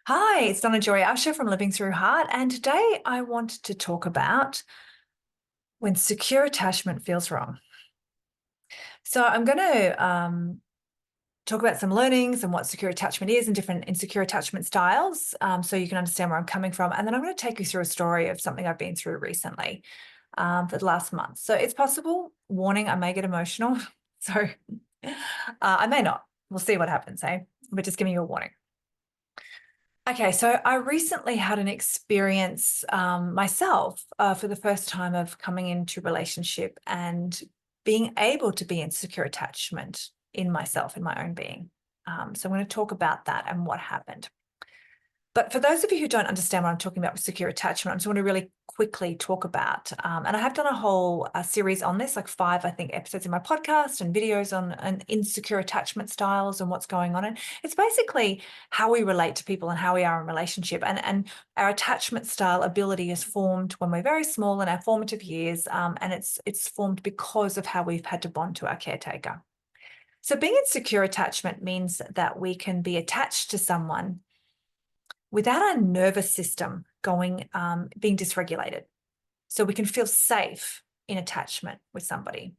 Hi, it's Donna Joy Usher from Living Through Heart, and today I want to talk about when secure attachment feels wrong. So I'm going to talk about some learnings and what secure attachment is and different insecure attachment styles, so you can understand where I'm coming from. And then I'm going to take you through a story of something I've been through recently for the last month. So it's possible, warning, I may get emotional. So I may not. We'll see what happens, eh? But just giving you a warning. Okay, so I recently had an experience myself for the first time of coming into relationship and being able to be in secure attachment in myself, in my own being. So I'm going to talk about that and what happened. But for those of you who don't understand what I'm talking about with secure attachment, I just want to really quickly talk about, and I have done a whole series on this, like 5, I think, episodes in my podcast and videos on insecure attachment styles and what's going on. And it's basically how we relate to people and how we are in relationship. And our attachment style ability is formed when we're very small in our formative years, and it's formed because of how we've had to bond to our caretaker. So being in secure attachment means that we can be attached to someone without our nervous system being dysregulated. So we can feel safe in attachment with somebody.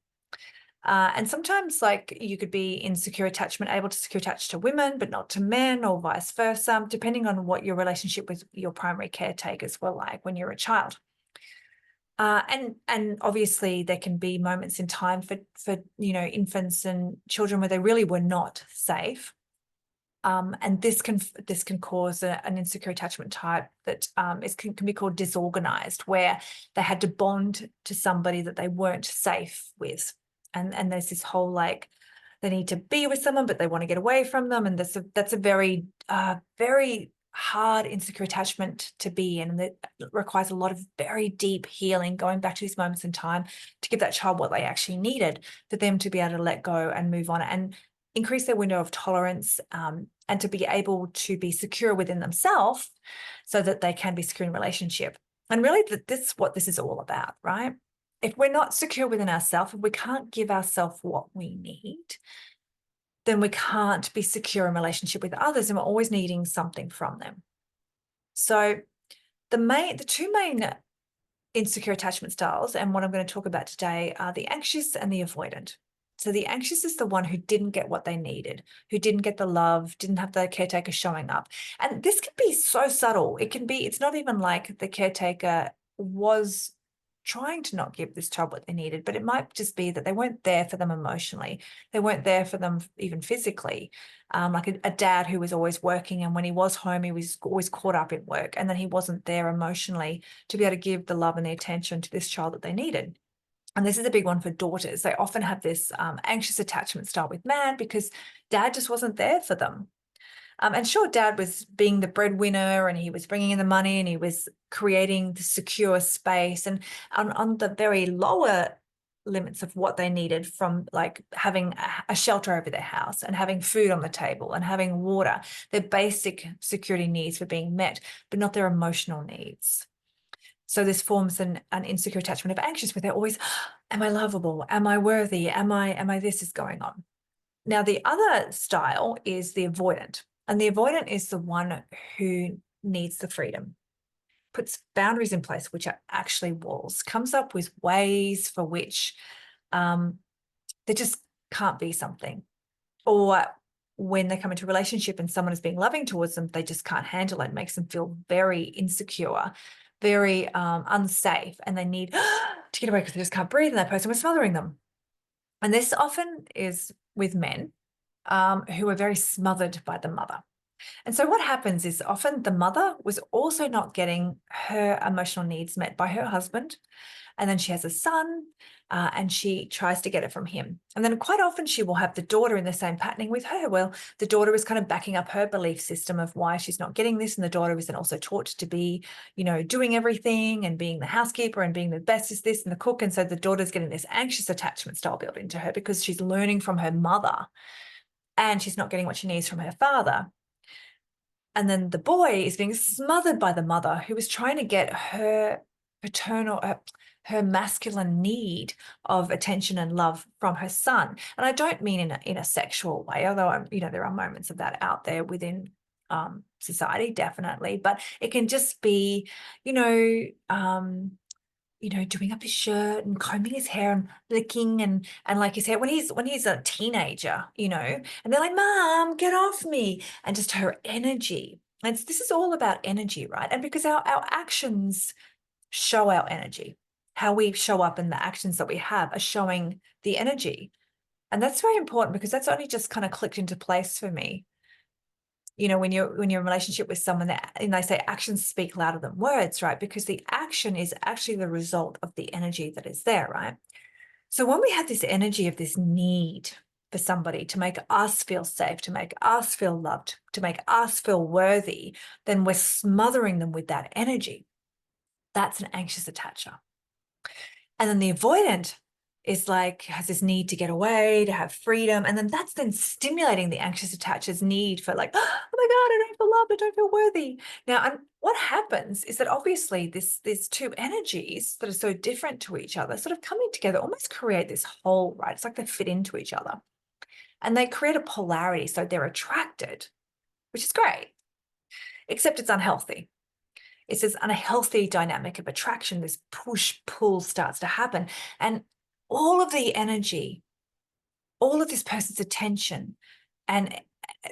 And sometimes, like, you could be in secure attachment, able to secure attach to women, but not to men, or vice versa, depending on what your relationship with your primary caretakers were like when you're a child. And obviously there can be moments in time for infants and children where they really were not safe. And this can cause an insecure attachment type that can be called disorganized, where they had to bond to somebody that they weren't safe with, and there's this whole, like, they need to be with someone but they want to get away from them, and that's a very very hard insecure attachment to be in, and that requires a lot of very deep healing, going back to these moments in time to give that child what they actually needed for them to be able to let go and move on and increase their window of tolerance, and to be able to be secure within themselves so that they can be secure in relationship. And really, this is what this is all about, right? If we're not secure within ourselves, if we can't give ourselves what we need, then we can't be secure in relationship with others, and we're always needing something from them. So the two main insecure attachment styles, and what I'm going to talk about today, are the anxious and the avoidant. So the anxious is the one who didn't get what they needed, who didn't get the love, didn't have the caretaker showing up. And this can be so subtle. It's not even like the caretaker was trying to not give this child what they needed, but it might just be that they weren't there for them emotionally. They weren't there for them even physically. Like a dad who was always working, and when he was home, he was always caught up in work, and then he wasn't there emotionally to be able to give the love and the attention to this child that they needed. And this is a big one for daughters. They often have this anxious attachment style with man because dad just wasn't there for them. And sure, dad was being the breadwinner, and he was bringing in the money, and he was creating the secure space. And on the very lower limits of what they needed, from like having a shelter over their house and having food on the table and having water, their basic security needs were being met, but not their emotional needs. So this forms an insecure attachment of anxious, where they're always, am I lovable? Am I worthy? Am I this is going on? Now, the other style is the avoidant. And the avoidant is the one who needs the freedom, puts boundaries in place, which are actually walls, comes up with ways for which they just can't be something. Or when they come into a relationship and someone is being loving towards them, they just can't handle it. It makes them feel very insecure, very unsafe, and they need to get away because they just can't breathe, and that person was smothering them. And this often is with men who are very smothered by the mother. And so what happens is often the mother was also not getting her emotional needs met by her husband. And then she has a son, and she tries to get it from him. And then quite often she will have the daughter in the same patterning with her. Well, the daughter is kind of backing up her belief system of why she's not getting this. And the daughter is then also taught to be, doing everything and being the housekeeper and being the bestest this and the cook. And so the daughter's getting this anxious attachment style built into her because she's learning from her mother and she's not getting what she needs from her father. And then the boy is being smothered by the mother, who is trying to get her paternal, her masculine need of attention and love from her son. And I don't mean in a sexual way, although there are moments of that out there within society, definitely, but it can just be, you know, doing up his shirt and combing his hair and licking and like his hair when he's a teenager, and they're like, "Mom, get off me," and just her energy. And this is all about energy, right? And because our actions show our energy, how we show up and the actions that we have are showing the energy. And that's very important because that's only just kind of clicked into place for me. When you're in a relationship with someone and they say actions speak louder than words, right? Because the action is actually the result of the energy that is there, right? So when we have this energy of this need for somebody to make us feel safe, to make us feel loved, to make us feel worthy, then we're smothering them with that energy. That's an anxious attacher. And then the avoidant is like, has this need to get away, to have freedom. And then that's then stimulating the anxious attacher's need for like, oh my God, I don't feel loved, I don't feel worthy. Now, and what happens is that obviously these two energies that are so different to each other sort of coming together almost create this whole, right? It's like they fit into each other and they create a polarity. So they're attracted, which is great, except it's unhealthy. It's this unhealthy dynamic of attraction. This push-pull starts to happen. And all of the energy, all of this person's attention, and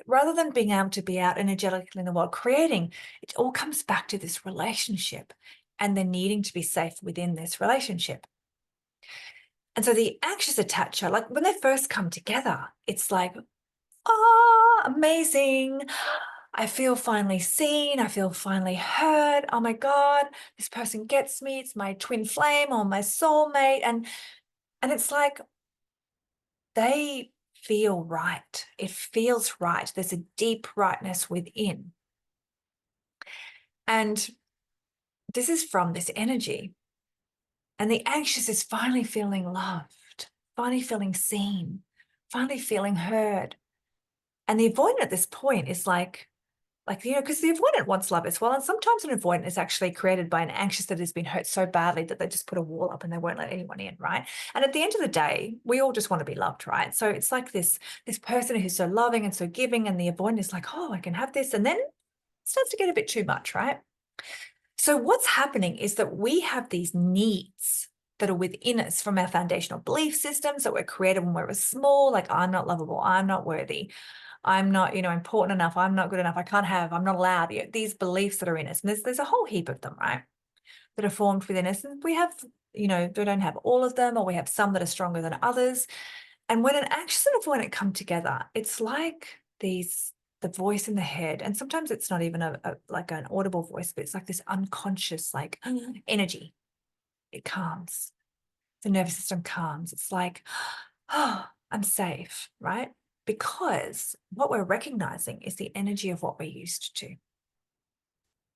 rather than being able to be out energetically in the world creating, it all comes back to this relationship and then needing to be safe within this relationship. And so the anxious attacher, like when they first come together, it's like, oh, amazing. I feel finally seen. I feel finally heard. Oh my God, this person gets me. It's my twin flame or my soulmate. And it's like they feel right. It feels right. There's a deep rightness within. And this is from this energy. And the anxious is finally feeling loved, finally feeling seen, finally feeling heard. And the avoidant at this point is like, because the avoidant wants love as well. And sometimes an avoidant is actually created by an anxious that has been hurt so badly that they just put a wall up and they won't let anyone in, right? And at the end of the day, we all just want to be loved, right? So it's like this person who's so loving and so giving, and the avoidant is like, oh, I can have this. And then it starts to get a bit too much, right? So what's happening is that we have these needs that are within us from our foundational belief systems that were created when we were small, like I'm not lovable, I'm not worthy, I'm not, important enough, I'm not good enough, I can't have, I'm not allowed. These beliefs that are in us. And there's a whole heap of them, right? That are formed within us. And we have, we don't have all of them, or we have some that are stronger than others. And when an anxious and avoidant come together, it's like the voice in the head. And sometimes it's not even like an audible voice, but it's like this unconscious, like energy. It calms. The nervous system calms. It's like, oh, I'm safe, right? Because what we're recognizing is the energy of what we're used to,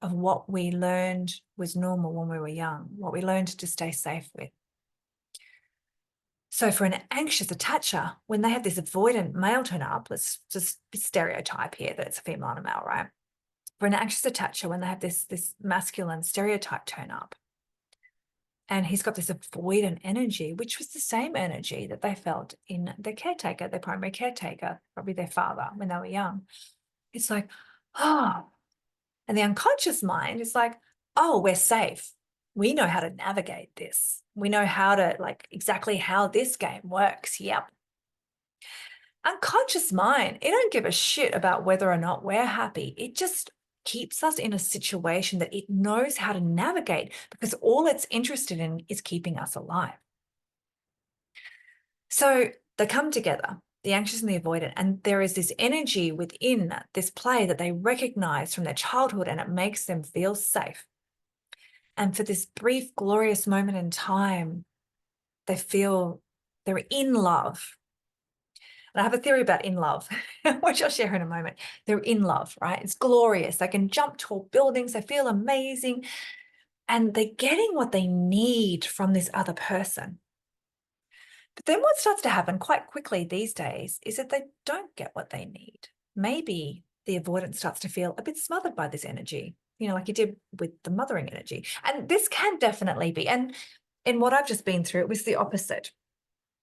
of what we learned was normal when we were young, what we learned to stay safe with. So for an anxious attacher, when they have this avoidant male turn up, let's just stereotype here that it's a female and a male, right? For an anxious attacher, when they have this masculine stereotype turn up, and he's got this avoidant energy, which was the same energy that they felt in their caretaker, their primary caretaker, probably their father when they were young. It's like, oh, and the unconscious mind is like, oh, we're safe. We know how to navigate this. We know how to, like, exactly how this game works. Yep. Unconscious mind, it don't give a shit about whether or not we're happy. It just keeps us in a situation that it knows how to navigate because all it's interested in is keeping us alive. So they come together, the anxious and the avoidant, and there is this energy within this play that they recognize from their childhood, and it makes them feel safe. And for this brief, glorious moment in time, they feel they're in love. And I have a theory about in love, which I'll share in a moment. They're in love, right? It's glorious. They can jump tall buildings. They feel amazing. And they're getting what they need from this other person. But then what starts to happen quite quickly these days is that they don't get what they need. Maybe the avoidance starts to feel a bit smothered by this energy, like you did with the mothering energy. And this can definitely be. And in what I've just been through, it was the opposite.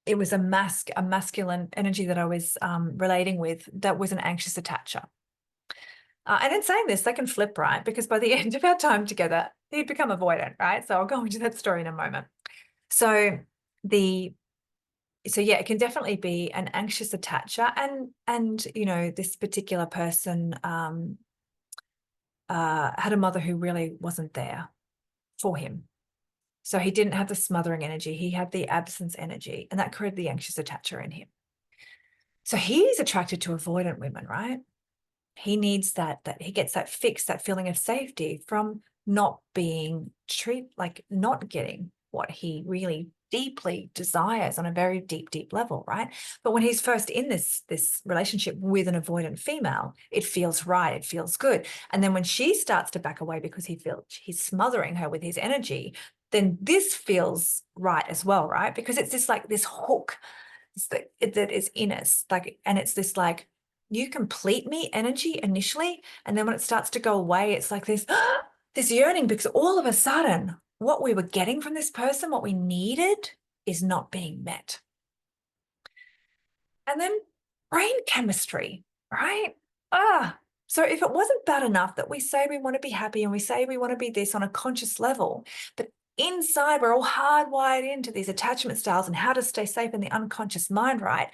It was a masculine energy that I was relating with that was an anxious attacher. And in saying this, they can flip, right? Because by the end of our time together, he'd become avoidant, right? So I'll go into that story in a moment. So yeah, it can definitely be an anxious attacher, and this particular person had a mother who really wasn't there for him. So he didn't have the smothering energy, he had the absence energy, and that created the anxious attacher in him. So he's attracted to avoidant women, right? He needs that he gets that fix, that feeling of safety from not being not getting what he really deeply desires on a very deep level, right? But when he's first in this relationship with an avoidant female, it feels right, it feels good. And then when she starts to back away because he feels he's smothering her with his energy, then this feels right as well, right? Because it's this hook that is in us, and it's this you complete me energy initially, and then when it starts to go away, it's like this this yearning, because all of a sudden what we were getting from this person, what we needed, is not being met. And then brain chemistry, right? So if it wasn't bad enough that we say we want to be happy and we say we want to be this on a conscious level, but inside we're all hardwired into these attachment styles and how to stay safe in the unconscious mind, right?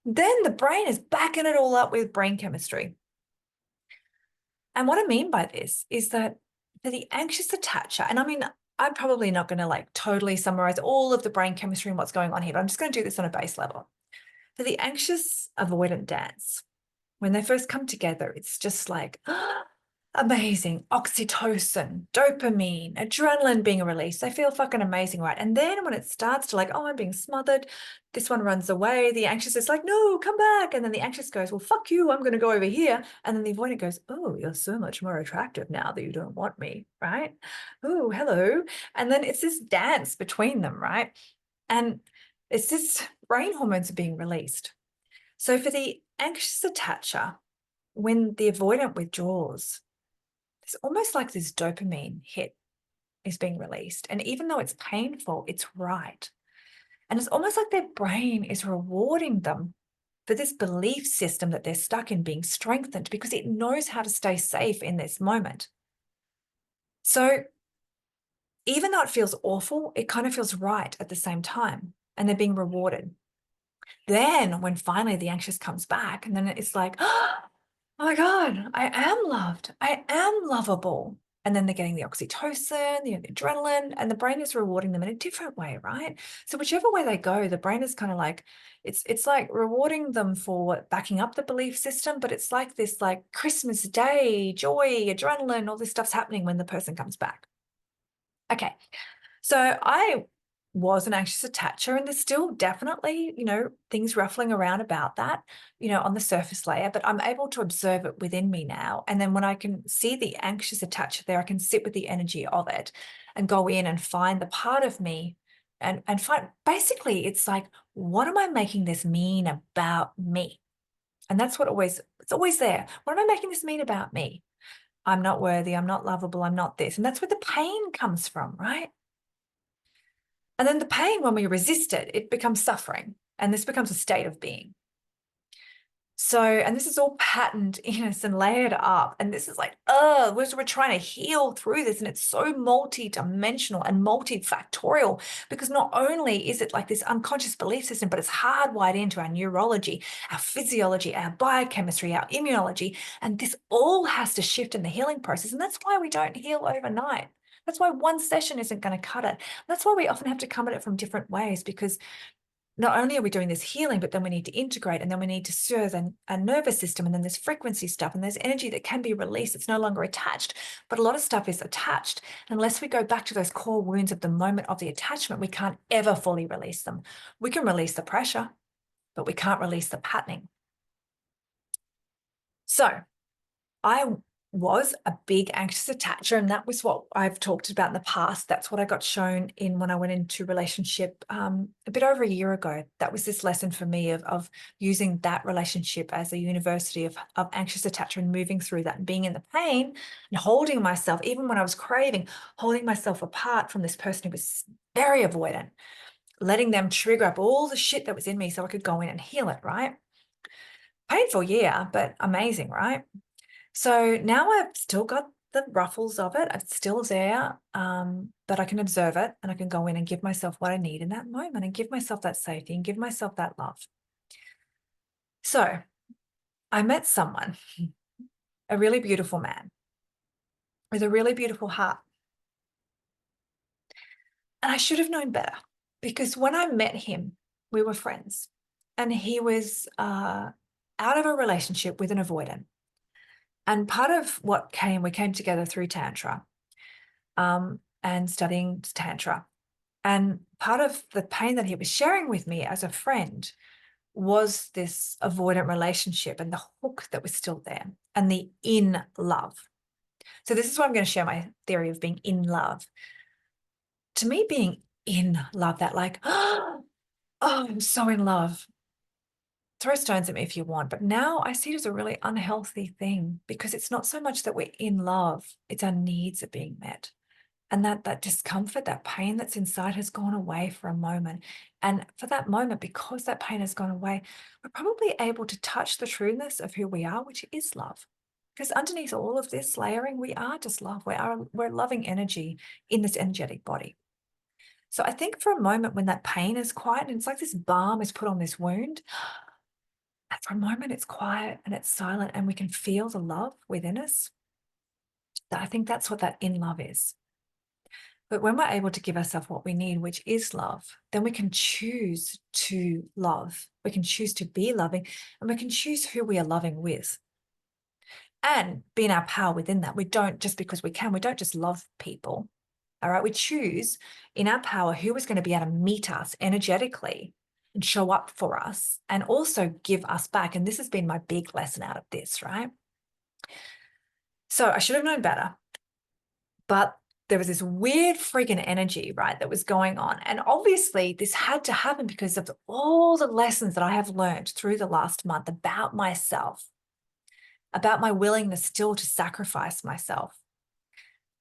Then the brain is backing it all up with brain chemistry. And what I mean by this is that for the anxious attacher, and I mean, I'm probably not going to totally summarize all of the brain chemistry and what's going on here, but I'm just going to do this on a base level. For the anxious avoidant dance, when they first come together, it's just amazing. Oxytocin, dopamine, adrenaline being released. They feel fucking amazing, right? And then when it starts to oh, I'm being smothered, this one runs away. The anxious is like, no, come back. And then the anxious goes, well, fuck you, I'm going to go over here. And then the avoidant goes, oh, you're so much more attractive now that you don't want me, right? Oh, hello. And then it's this dance between them, right? And it's this brain hormones are being released. So for the anxious attacher, when the avoidant withdraws, it's almost like this dopamine hit is being released. And even though it's painful, it's right. And it's almost like their brain is rewarding them for this belief system that they're stuck in being strengthened, because it knows how to stay safe in this moment. So even though it feels awful, it kind of feels right at the same time, and they're being rewarded. Then when finally the anxious comes back, and then it's like, oh my God, I am loved. I am lovable. And then they're getting the oxytocin, the adrenaline, and the brain is rewarding them in a different way, right? So whichever way they go, the brain is kind of it's like rewarding them for backing up the belief system, but it's like this Christmas Day, joy, adrenaline, all this stuff's happening when the person comes back. Okay. So I was an anxious attacher, and there's still definitely, things ruffling around about that, on the surface layer, but I'm able to observe it within me now. And then when I can see the anxious attacher there, I can sit with the energy of it and go in and find the part of me and find, basically it's like, what am I making this mean about me? And that's it's always there. What am I making this mean about me? I'm not worthy, I'm not lovable, I'm not this. And that's where the pain comes from, right? And then the pain, when we resist it, it becomes suffering. And this becomes a state of being. So, and this is all patterned in us and layered up. And this is we're trying to heal through this. And it's so multi-dimensional and multifactorial, because not only is it like this unconscious belief system, but it's hardwired into our neurology, our physiology, our biochemistry, our immunology. And this all has to shift in the healing process. And that's why we don't heal overnight. That's why one session isn't going to cut it. That's why we often have to come at it from different ways, because not only are we doing this healing, but then we need to integrate, and then we need to soothe a nervous system, and then there's frequency stuff, and there's energy that can be released. It's no longer attached, but a lot of stuff is attached. And unless we go back to those core wounds of the moment of the attachment, we can't ever fully release them. We can release the pressure, but we can't release the patterning. So I was a big anxious attacher, and that was what I've talked about in the past. That's what I got shown in when I went into relationship a bit over a year ago. That was this lesson for me of using that relationship as a university of anxious attacher, and moving through that and being in the pain and holding myself, even when I was craving, holding myself apart from this person who was very avoidant, letting them trigger up all the shit that was in me so I could go in and heal it, right? Painful, yeah, but amazing, right? So now I've still got the ruffles of it. It's still there, but I can observe it and I can go in and give myself what I need in that moment and give myself that safety and give myself that love. So I met someone, a really beautiful man with a really beautiful heart. And I should have known better because when I met him, we were friends and he was out of a relationship with an avoidant. And part of what we came together through Tantra and studying Tantra. And part of the pain that he was sharing with me as a friend was this avoidant relationship and the hook that was still there and the in love. So this is why I'm going to share my theory of being in love. To me, being in love, that like, oh, I'm so in love. Throw stones at me if you want, but now I see it as a really unhealthy thing because it's not so much that we're in love, it's our needs are being met. And that discomfort, that pain that's inside has gone away for a moment. And for that moment, because that pain has gone away, we're probably able to touch the trueness of who we are, which is love. Because underneath all of this layering, we are just love. We're loving energy in this energetic body. So I think for a moment when that pain is quiet and it's like this balm is put on this wound, and for a moment it's quiet and it's silent and we can feel the love within us. I think that's what that in love is. But when we're able to give ourselves what we need, which is love, then we can choose to love. We can choose to be loving and we can choose who we are loving with. And be in our power within that. We don't just because we don't just love people. All right. We choose in our power who is going to be able to meet us energetically and show up for us and also give us back. And this has been my big lesson out of this, right? So I should have known better. But there was this weird freaking energy, right, that was going on. And obviously this had to happen because of all the lessons that I have learned through the last month about myself, about my willingness still to sacrifice myself.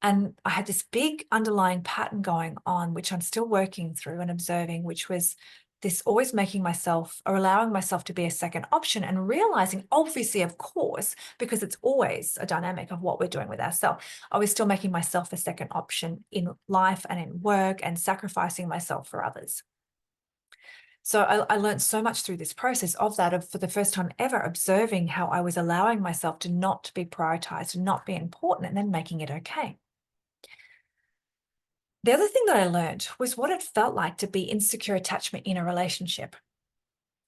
And I had this big underlying pattern going on, which I'm still working through and observing, which was this always making myself or allowing myself to be a second option and realizing, obviously, of course, because it's always a dynamic of what we're doing with ourselves. I was still making myself a second option in life and in work and sacrificing myself for others. So I learned so much through this process of that, of for the first time ever, observing how I was allowing myself to not be prioritized, to not be important, and then making it okay. The other thing that I learned was what it felt like to be insecure attachment in a relationship.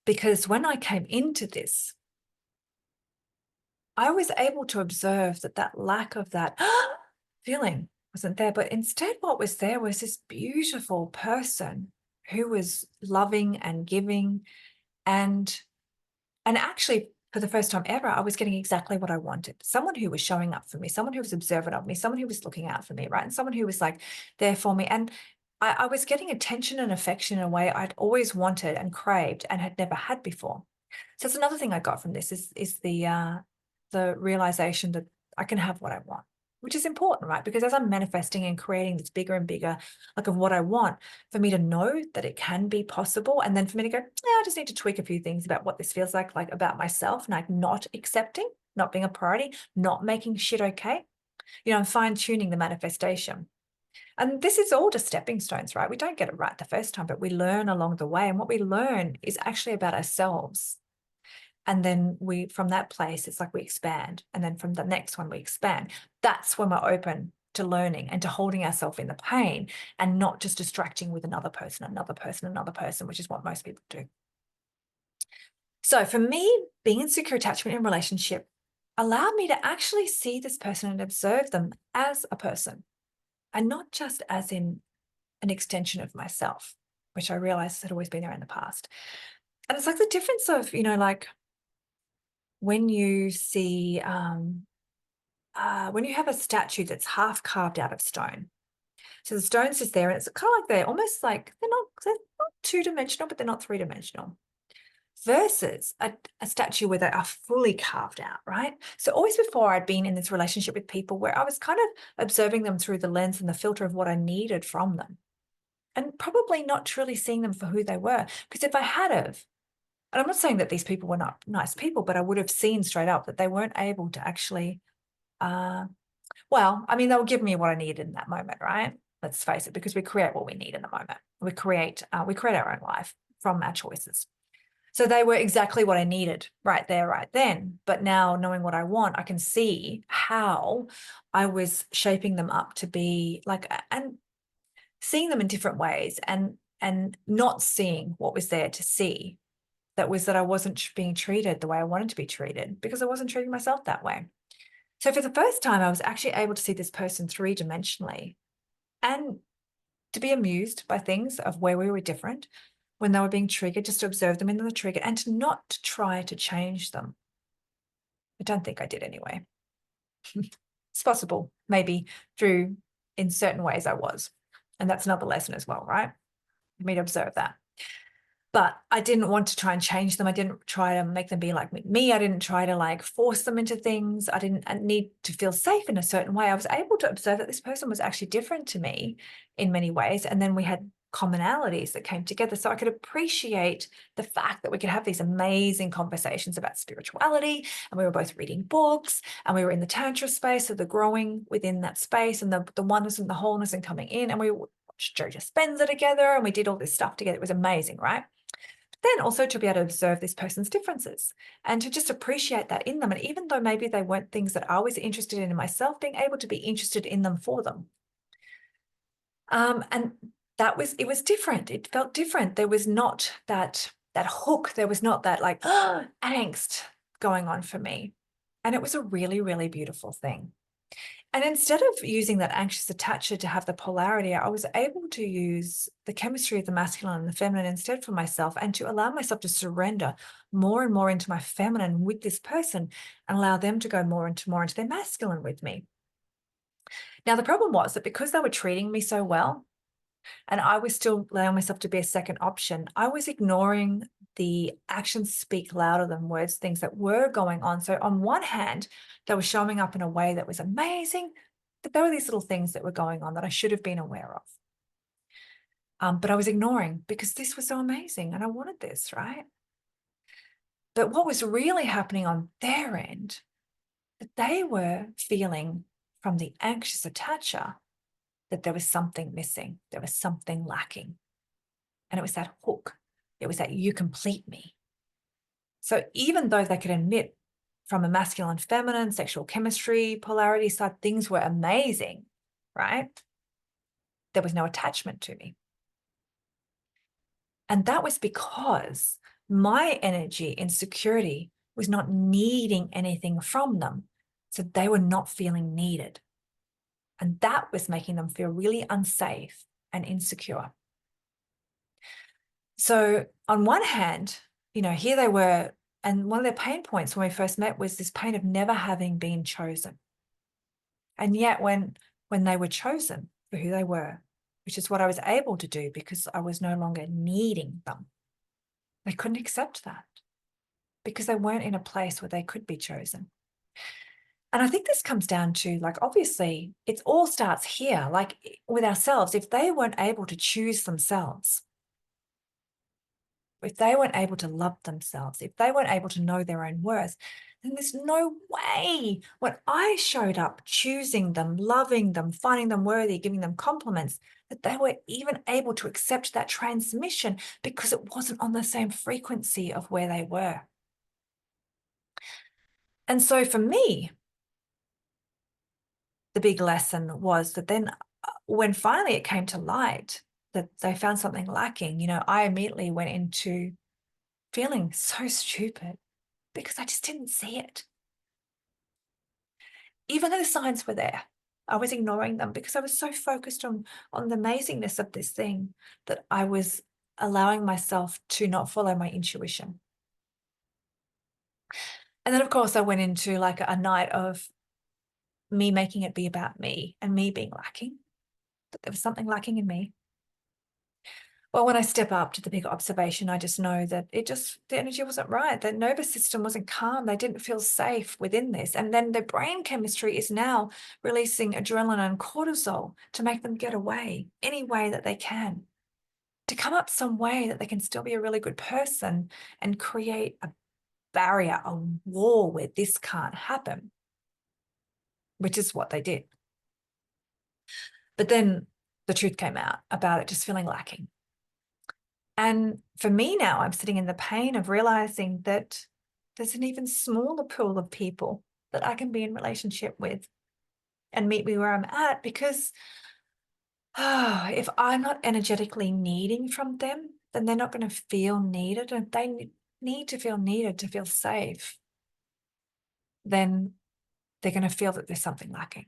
Because when I came into this, I was able to observe that lack of that feeling wasn't there. But instead, what was there was this beautiful person who was loving and giving and actually, for the first time ever, I was getting exactly what I wanted. Someone who was showing up for me, someone who was observant of me, someone who was looking out for me, right? And someone who was like there for me. And I was getting attention and affection in a way I'd always wanted and craved and had never had before. So that's another thing I got from this is the realization that I can have what I want, which is important, right? Because as I'm manifesting and creating this bigger and bigger, like of what I want, for me to know that it can be possible, and then for me to go, yeah, I just need to tweak a few things about what this feels like about myself, and like not accepting, not being a priority, not making shit okay. I'm fine tuning the manifestation. And this is all just stepping stones, right? We don't get it right the first time, but we learn along the way. And what we learn is actually about ourselves. And then from that place, it's like we expand. And then from the next one, we expand. That's when we're open to learning and to holding ourselves in the pain and not just distracting with another person, which is what most people do. So for me, being in secure attachment in relationship allowed me to actually see this person and observe them as a person and not just as in an extension of myself, which I realized had always been there in the past. And it's like the difference of, like when you see, when you have a statue that's half carved out of stone. So the stone's just there and it's kind of like they're almost like, they're not two-dimensional, but they're not three-dimensional. Versus a statue where they are fully carved out, right? So always before I'd been in this relationship with people where I was kind of observing them through the lens and the filter of what I needed from them. And probably not truly seeing them for who they were. Because if I had have, and I'm not saying that these people were not nice people, but I would have seen straight up that they weren't able to actually Well, I mean, they were giving me what I needed in that moment, right? Let's face it, because we create what we need in the moment. We create our own life from our choices. So they were exactly what I needed right there, right then. But now knowing what I want, I can see how I was shaping them up to be like, and seeing them in different ways, and not seeing what was there to see. That was that I wasn't being treated the way I wanted to be treated because I wasn't treating myself that way. So for the first time, I was actually able to see this person three-dimensionally and to be amused by things of where we were different when they were being triggered, just to observe them in the trigger and to not try to change them. I don't think I did anyway. It's possible, maybe through in certain ways I was. And that's another lesson as well, right? For me to observe that. But I didn't want to try and change them. I didn't try to make them be like me. I didn't try to like force them into things. I didn't need to feel safe in a certain way. I was able to observe that this person was actually different to me in many ways. And then we had commonalities that came together. So I could appreciate the fact that we could have these amazing conversations about spirituality. And we were both reading books and we were in the Tantra space, so the growing within that space and the oneness and the wholeness and coming in. And we watched Joe Dispenza together and we did all this stuff together. It was amazing, right? Then also to be able to observe this person's differences and to just appreciate that in them. And even though maybe they weren't things that I was interested in myself, being able to be interested in them for them. And it was different. It felt different. There was not that hook. There was not that like angst going on for me. And it was a really, really beautiful thing. And instead of using that anxious attacher to have the polarity, I was able to use the chemistry of the masculine and the feminine instead for myself, and to allow myself to surrender more and more into my feminine with this person and allow them to go more into their masculine with me. Now, the problem was that because they were treating me so well, and I was still allowing myself to be a second option, I was ignoring the actions speak louder than words, things that were going on. So on one hand, they were showing up in a way that was amazing, but there were these little things that were going on that I should have been aware of. But I was ignoring because this was so amazing and I wanted this, right? But what was really happening on their end, that they were feeling from the anxious attacher that there was something missing, there was something lacking. And it was that hook. It was that you complete me. So even though they could admit from a masculine, feminine, sexual chemistry, polarity side, things were amazing, right? There was no attachment to me. And that was because my energy insecurity was not needing anything from them. So they were not feeling needed. And that was making them feel really unsafe and insecure. So on one hand, here they were, and one of their pain points when we first met was this pain of never having been chosen. And yet when they were chosen for who they were, which is what I was able to do because I was no longer needing them, they couldn't accept that because they weren't in a place where they could be chosen. And I think this comes down to, like, obviously, it all starts here, like with ourselves. If they weren't able to choose themselves, if they weren't able to love themselves, if they weren't able to know their own worth, then there's no way when I showed up choosing them, loving them, finding them worthy, giving them compliments, that they were even able to accept that transmission because it wasn't on the same frequency of where they were. And so for me, the big lesson was that then when finally it came to light that they found something lacking, I immediately went into feeling so stupid because I just didn't see it. Even though the signs were there, I was ignoring them because I was so focused on the amazingness of this thing that I was allowing myself to not follow my intuition. And then, of course, I went into like a night of me making it be about me and me being lacking, that there was something lacking in me. Well, when I step up to the big observation, I just know that the energy wasn't right. The nervous system wasn't calm. They didn't feel safe within this. And then the brain chemistry is now releasing adrenaline and cortisol to make them get away any way that they can, to come up some way that they can still be a really good person and create a barrier, a wall where this can't happen. which is what they did. But then the truth came out about it just feeling lacking. And for me now, I'm sitting in the pain of realizing that there's an even smaller pool of people that I can be in relationship with and meet me where I'm at, because if I'm not energetically needing from them, then they're not going to feel needed. And if they need to feel needed to feel safe, then they're going to feel that there's something lacking.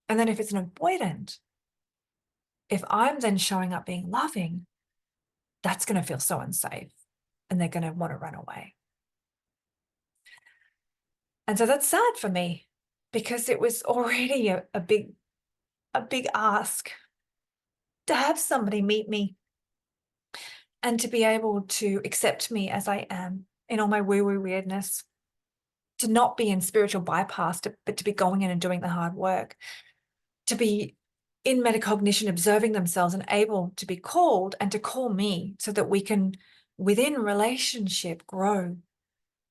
And then if it's an avoidant, if I'm then showing up being loving, that's going to feel so unsafe and they're going to want to run away. And so that's sad for me, because it was already a big ask to have somebody meet me and to be able to accept me as I am in all my woo-woo weirdness, to not be in spiritual bypass, but to be going in and doing the hard work, to be in metacognition, observing themselves and able to be called and to call me so that we can, within relationship, grow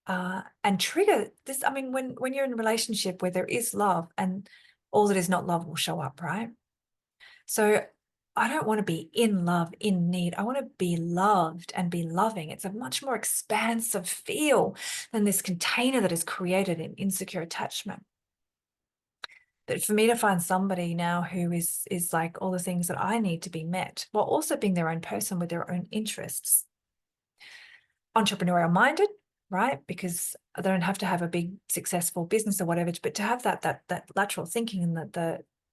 and trigger this. I mean, when you're in a relationship where there is love, and all that is not love will show up, right? So I don't want to be in love, in need. I want to be loved and be loving. It's a much more expansive feel than this container that is created in insecure attachment. But for me to find somebody now who is like all the things that I need to be met, while also being their own person with their own interests, entrepreneurial minded, right? Because they don't have to have a big successful business or whatever, but to have that lateral thinking and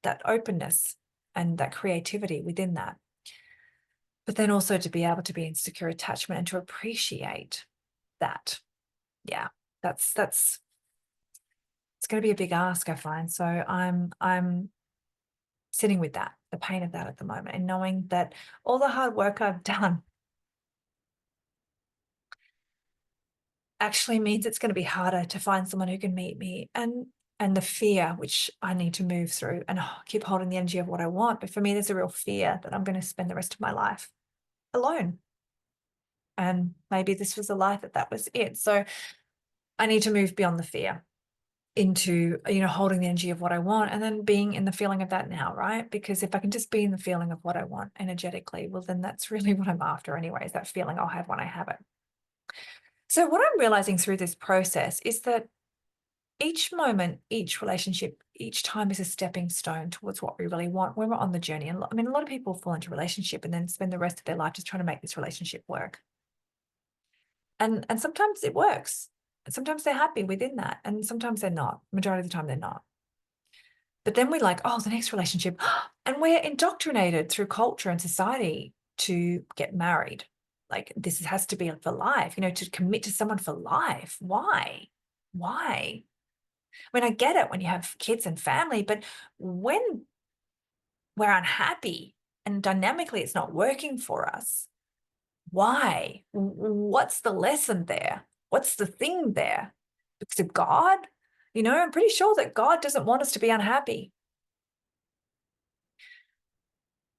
that openness and that creativity within that. But then also to be able to be in secure attachment and to appreciate that. Yeah, that's it's going to be a big ask, I find. So I'm sitting with that, the pain of that at the moment, and knowing that all the hard work I've done actually means it's going to be harder to find someone who can meet me, and the fear which I need to move through and keep holding the energy of what I want. But for me, there's a real fear that I'm going to spend the rest of my life alone. And maybe this was a life that was it. So I need to move beyond the fear into, holding the energy of what I want and then being in the feeling of that now, right? Because if I can just be in the feeling of what I want energetically, well, then that's really what I'm after anyways, that feeling I'll have when I have it. So what I'm realizing through this process is that each moment, each relationship, each time is a stepping stone towards what we really want when we're on the journey. And I mean, a lot of people fall into a relationship and then spend the rest of their life just trying to make this relationship work. And sometimes it works. Sometimes they're happy within that. And sometimes they're not. Majority of the time they're not. But then we're like, oh, the next relationship. And we're indoctrinated through culture and society to get married. Like this has to be for life, to commit to someone for life. Why? Why? I mean, I get it when you have kids and family, but when we're unhappy and dynamically it's not working for us, why? What's the lesson there? What's the thing there? Because of God? I'm pretty sure that God doesn't want us to be unhappy.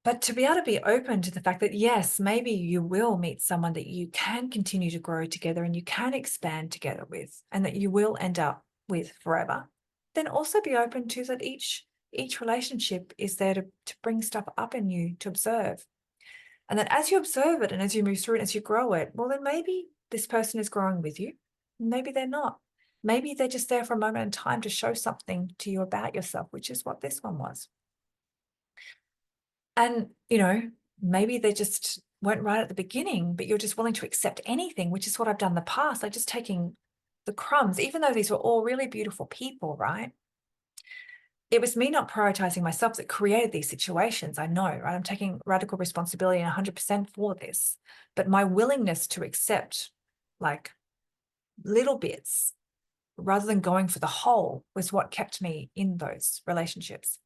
But to be able to be open to the fact that, yes, maybe you will meet someone that you can continue to grow together and you can expand together with, and that you will end up with forever, then also be open to that each relationship is there to bring stuff up in you to observe. And then as you observe it and as you move through it, as you grow it, well, then maybe this person is growing with you. Maybe they're not. Maybe they're just there for a moment in time to show something to you about yourself, which is what this one was. And, maybe they just weren't right at the beginning, but you're just willing to accept anything, which is what I've done in the past. Like just taking the crumbs, even though these were all really beautiful people, right? It was me not prioritizing myself that created these situations. I know, right? I'm taking radical responsibility and 100% for this, but my willingness to accept like little bits rather than going for the whole was what kept me in those relationships.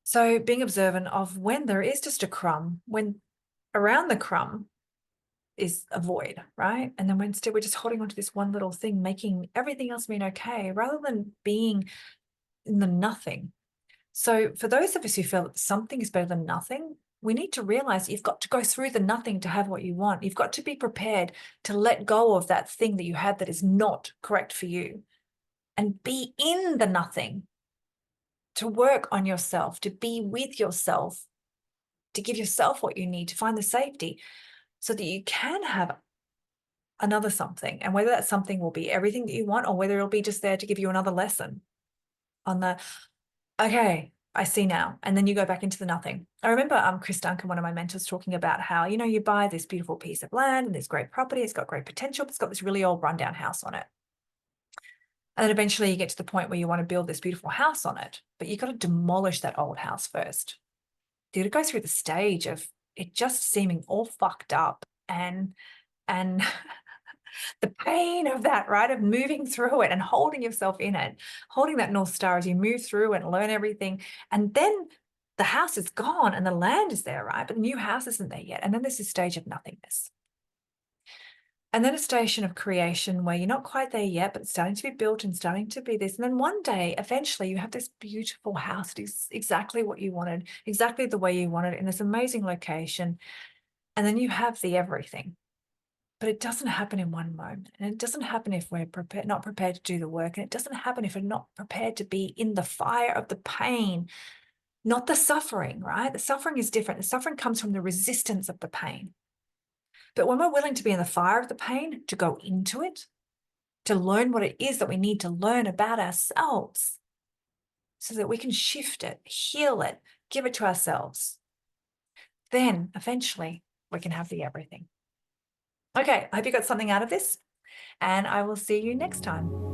So being observant of when there is just a crumb, when around the crumb is a void, right? And then when instead we're just holding on to this one little thing, making everything else mean okay, rather than being in the nothing. So for those of us who feel that something is better than nothing, we need to realize you've got to go through the nothing to have what you want. You've got to be prepared to let go of that thing that you had that is not correct for you. and be in the nothing, to work on yourself, to be with yourself, to give yourself what you need, to find the safety so that you can have another something. And whether that something will be everything that you want, or whether it'll be just there to give you another lesson on the, okay, I see now. And then you go back into the nothing. I remember Chris Duncan, one of my mentors, talking about how, you know, you buy this beautiful piece of land and this great property, it's got great potential, but it's got this really old rundown house on it. And then eventually you get to the point where you want to build this beautiful house on it, but you've got to demolish that old house first. You got to go through the stage of it just seeming all fucked up and the pain of that, right? Of moving through it and holding yourself in it, holding that North Star as you move through and learn everything. And then the house is gone and the land is there, right? But the new house isn't there yet. And then there's this stage of nothingness. And then a station of creation where you're not quite there yet, but it's starting to be built and starting to be this. And then one day, eventually, you have this beautiful house. It is exactly what you wanted, exactly the way you wanted, in this amazing location. And then you have the everything. But it doesn't happen in one moment. And it doesn't happen if we're not prepared to do the work. And it doesn't happen if we're not prepared to be in the fire of the pain, not the suffering, right? The suffering is different. The suffering comes from the resistance of the pain. But when we're willing to be in the fire of the pain, to go into it, to learn what it is that we need to learn about ourselves so that we can shift it, heal it, give it to ourselves, then eventually we can have the everything. Okay, I hope you got something out of this, and I will see you next time.